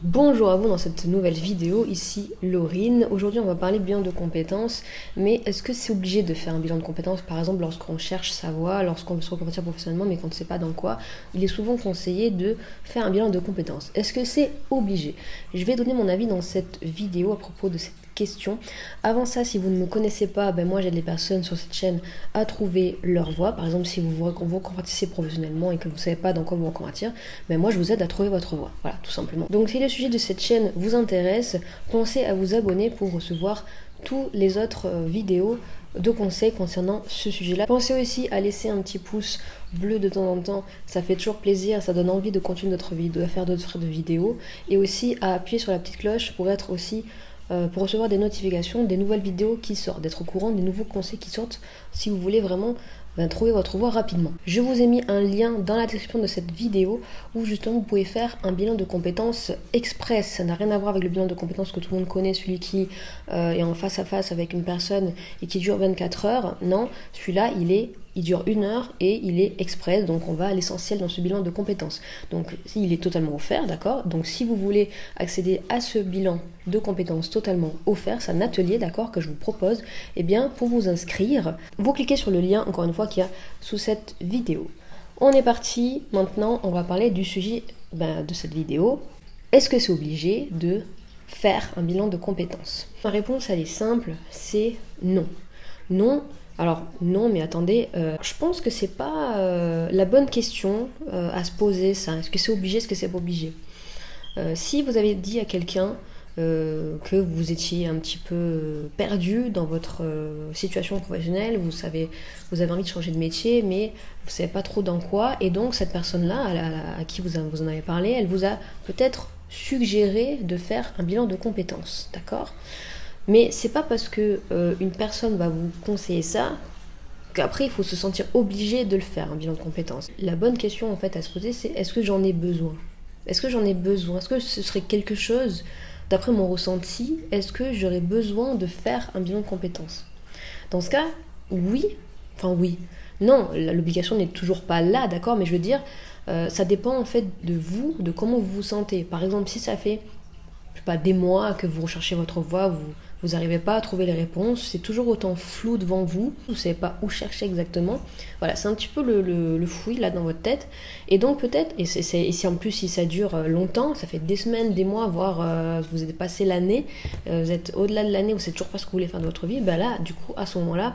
Bonjour à vous dans cette nouvelle vidéo, ici Laurine. Aujourd'hui on va parler bilan de compétences, mais est-ce que c'est obligé de faire un bilan de compétences, par exemple lorsqu'on cherche sa voie, lorsqu'on veut se reconvertir professionnellement mais qu'on ne sait pas dans quoi, il est souvent conseillé de faire un bilan de compétences. Est-ce que c'est obligé? Je vais donner mon avis dans cette vidéo à propos de cette question. Avant ça, si vous ne me connaissez pas, moi j'aide les personnes sur cette chaîne à trouver leur voie. Par exemple, si vous vous reconvertissez professionnellement et que vous ne savez pas dans quoi vous reconvertir, moi je vous aide à trouver votre voie. Voilà, tout simplement. Donc si le sujet de cette chaîne vous intéresse, pensez à vous abonner pour recevoir tous les autres vidéos de conseils concernant ce sujet-là. Pensez aussi à laisser un petit pouce bleu de temps en temps, ça fait toujours plaisir, ça donne envie de continuer notre vidéo, de faire d'autres vidéos, et aussi à appuyer sur la petite cloche pour être aussi pour recevoir des notifications des nouvelles vidéos qui sortent, d'être au courant des nouveaux conseils qui sortent si vous voulez vraiment trouver votre voie rapidement. Je vous ai mis un lien dans la description de cette vidéo où justement vous pouvez faire un bilan de compétences express. Ça n'a rien à voir avec le bilan de compétences que tout le monde connaît, celui qui est en face à face avec une personne et qui dure 24 heures. Non, celui-là il dure 1 heure et il est express, donc on va à l'essentiel dans ce bilan de compétences. Donc il est totalement offert, d'accord? Donc si vous voulez accéder à ce bilan de compétences totalement offert, c'est un atelier, d'accord, que je vous propose, pour vous inscrire, vous cliquez sur le lien, encore une fois, qu'il y a sous cette vidéo. On est parti, maintenant on va parler du sujet de cette vidéo. Est-ce que c'est obligé de faire un bilan de compétences? Ma réponse elle est simple, c'est non. Non. Alors non, mais attendez, je pense que c'est pas la bonne question à se poser ça. Est-ce que c'est obligé, est-ce que c'est pas obligé? Si vous avez dit à quelqu'un que vous étiez un petit peu perdu dans votre situation professionnelle, vous avez envie de changer de métier, mais vous savez pas trop dans quoi, et donc cette personne-là, à qui vous en avez parlé, elle vous a peut-être suggéré de faire un bilan de compétences, d'accord? Mais c'est pas parce que une personne va vous conseiller ça qu'après il faut se sentir obligé de le faire, un bilan de compétences. La bonne question en fait à se poser, c'est est-ce que j'en ai besoin? Est-ce que j'en ai besoin? Est-ce que ce serait quelque chose, d'après mon ressenti, est-ce que j'aurais besoin de faire un bilan de compétences? Dans ce cas, oui. Enfin oui. Non, l'obligation n'est toujours pas là, d'accord? Mais je veux dire, ça dépend en fait de vous, de comment vous vous sentez. Par exemple, si ça fait pas des mois que vous recherchez votre voie, vous n'arrivez pas à trouver les réponses, c'est toujours autant flou devant vous, vous ne savez pas où chercher exactement. Voilà, c'est un petit peu le fouillis là dans votre tête. Et donc peut-être, et si en plus si ça dure longtemps, ça fait des semaines, des mois, voire vous êtes passé l'année, vous êtes au-delà de l'année, vous ne savez toujours pas ce que vous voulez faire de votre vie, là, du coup, à ce moment-là,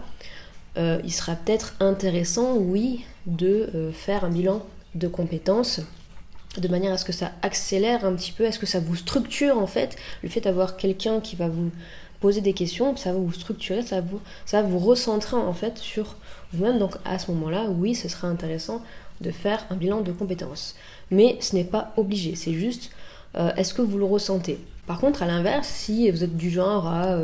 il sera peut-être intéressant, oui, de faire un bilan de compétences, de manière à ce que ça accélère un petit peu, à ce que ça vous structure en fait, le fait d'avoir quelqu'un qui va vous poser des questions, ça va vous structurer, ça va vous recentrer en fait sur vous-même. Donc à ce moment-là, oui, ce sera intéressant de faire un bilan de compétences. Mais ce n'est pas obligé, c'est juste est-ce que vous le ressentez. Par contre, à l'inverse, si vous êtes du genre à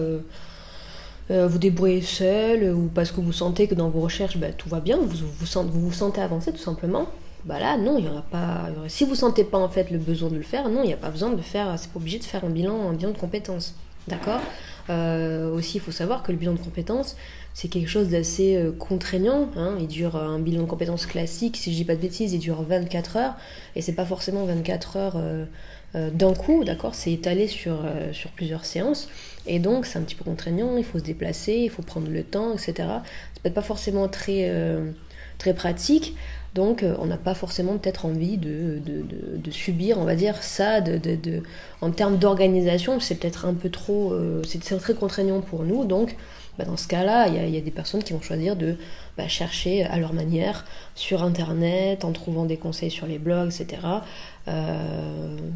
vous débrouiller seul ou parce que vous sentez que dans vos recherches tout va bien, vous vous sentez avancer tout simplement, là non, il y aura pas. Si vous sentez pas en fait le besoin de le faire, non, il n'y a pas besoin de le faire. C'est pas obligé de faire un bilan de compétences, d'accord? Aussi, il faut savoir que le bilan de compétences, c'est quelque chose d'assez contraignant. Il dure un bilan de compétences classique, si je dis pas de bêtises, il dure 24 heures et c'est pas forcément 24 heures d'un coup, d'accord? C'est étalé sur plusieurs séances et donc c'est un petit peu contraignant. Il faut se déplacer, il faut prendre le temps, etc. C'est peut-être pas forcément très pratique. Donc on n'a pas forcément peut-être envie de subir, on va dire, ça, en termes d'organisation, c'est peut-être un peu trop, c'est très contraignant pour nous. Donc dans ce cas-là, il y a des personnes qui vont choisir de chercher à leur manière sur Internet, en trouvant des conseils sur les blogs, etc.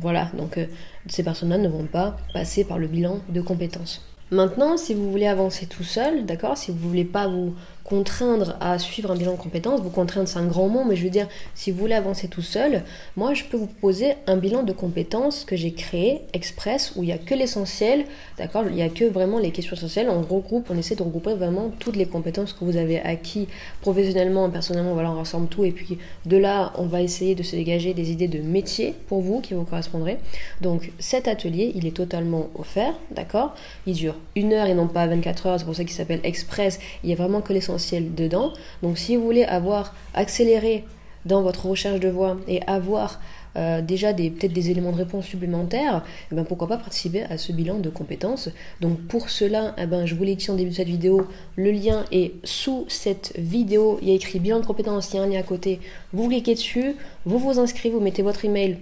Voilà, donc ces personnes-là ne vont pas passer par le bilan de compétences. Maintenant, si vous voulez avancer tout seul, d'accord, si vous ne voulez pas vous contraindre à suivre un bilan de compétences, vous contraindre c'est un grand mot, mais je veux dire, si vous voulez avancer tout seul, moi je peux vous proposer un bilan de compétences que j'ai créé express, où il n'y a que l'essentiel, d'accord, il n'y a que vraiment les questions essentielles, on essaie de regrouper vraiment toutes les compétences que vous avez acquis professionnellement, personnellement, voilà, on rassemble tout, et puis de là, on va essayer de se dégager des idées de métier pour vous, qui vous correspondraient. Donc cet atelier, il est totalement offert, d'accord, il dure 1 heure et non pas 24 heures, c'est pour ça qu'il s'appelle express, il n'y a vraiment que l'essentiel dedans. Donc si vous voulez avoir accéléré dans votre recherche de voie et avoir déjà peut-être des éléments de réponse supplémentaires, et ben pourquoi pas participer à ce bilan de compétences. Donc pour cela, je vous l'ai dit en début de cette vidéo, le lien est sous cette vidéo, il y a écrit bilan de compétences, il y a un lien à côté, vous cliquez dessus, vous vous inscrivez, vous mettez votre email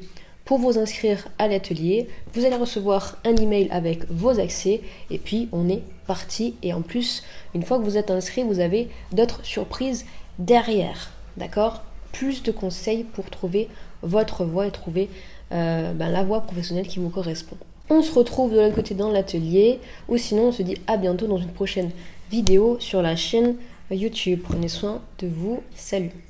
pour vous inscrire à l'atelier, vous allez recevoir un email avec vos accès et puis on est parti. Et en plus, une fois que vous êtes inscrit, vous avez d'autres surprises derrière, d'accord? Plus de conseils pour trouver votre voie et trouver la voie professionnelle qui vous correspond. On se retrouve de l'autre côté dans l'atelier ou sinon on se dit à bientôt dans une prochaine vidéo sur la chaîne YouTube. Prenez soin de vous, salut!